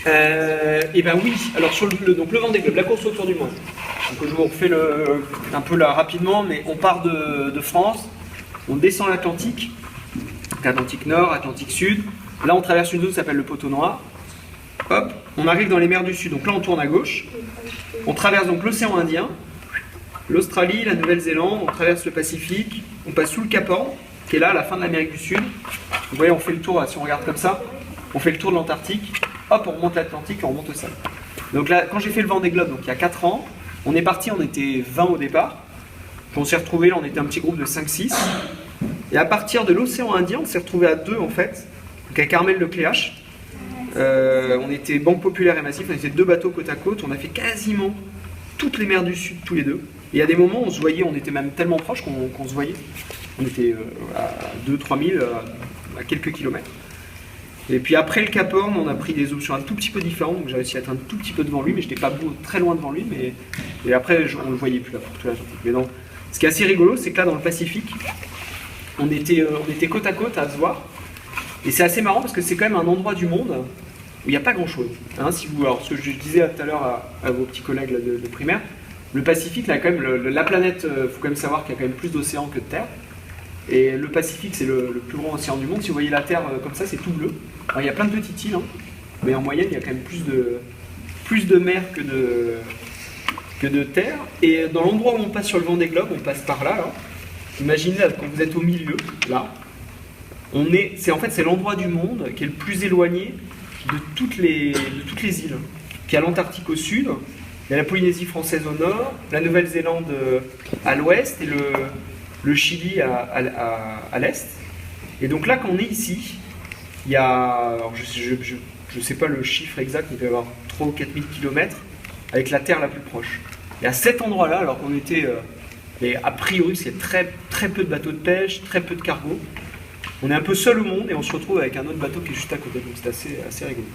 Et ben oui, alors sur donc le Vendée Globe, la course autour du monde. Donc je vous refais un peu là rapidement, mais on part de France, on descend l'Atlantique, Atlantique Nord, Atlantique Sud. Là on traverse une zone qui s'appelle le Poteau Noir. Hop, on arrive dans les mers du Sud, donc là on tourne à gauche. On traverse donc l'océan Indien, l'Australie, la Nouvelle-Zélande, on traverse le Pacifique, on passe sous le Cap Horn, qui est là à la fin de l'Amérique du Sud. Vous voyez, on fait le tour, si on regarde comme ça, on fait le tour de l'Antarctique. Hop, on remonte l'Atlantique et on remonte au sable. Donc là, quand j'ai fait le Vendée Globe, donc il y a 4 ans, on est parti, on était 20 au départ. Puis on s'est retrouvés, là on était un petit groupe de 5-6. Et à partir de l'océan Indien, on s'est retrouvés à 2 en fait. Donc avec Armel Lecléache. On était Banque Populaire et Massif, on était 2 bateaux côte à côte. On a fait quasiment toutes les mers du Sud, tous les deux. Et il y a des moments où on se voyait, on était même tellement proches qu'on se voyait. On était à 2-3 000, à quelques kilomètres. Et puis après le Cap Horn, on a pris des options un tout petit peu différentes, donc j'ai réussi à être un tout petit peu devant lui, mais je n'étais pas très loin devant lui, et après on ne le voyait plus là pour toute la journée. Mais non, ce qui est assez rigolo, c'est que là dans le Pacifique, on était côte à côte à se voir, et c'est assez marrant parce que c'est quand même un endroit du monde où il n'y a pas grand chose. Hein, alors, ce que je disais tout à l'heure à vos petits collègues là, de primaire, le Pacifique, là, quand même, la planète, il faut quand même savoir qu'il y a quand même plus d'océans que de terre. Et le Pacifique, c'est le plus grand océan du monde. Si vous voyez la Terre comme ça, c'est tout bleu. Alors, il y a plein de petites îles, hein, mais en moyenne, il y a quand même plus de mer que de terre. Et dans l'endroit où on passe sur le Vendée Globe, on passe par là. Imaginez là, quand vous êtes au milieu, là, c'est l'endroit du monde qui est le plus éloigné de toutes les îles. Puis il y a l'Antarctique au sud, il y a la Polynésie française au nord, la Nouvelle-Zélande à l'ouest et le Chili à l'est. Et donc là, quand on est ici, il y a, alors je ne sais pas le chiffre exact, mais il doit y avoir 3 ou 4 000 km avec la Terre la plus proche. Et à cet endroit-là, alors qu'on était, et a priori, c'est très, très peu de bateaux de pêche, très peu de cargo, on est un peu seul au monde et on se retrouve avec un autre bateau qui est juste à côté. Donc c'est assez rigolo.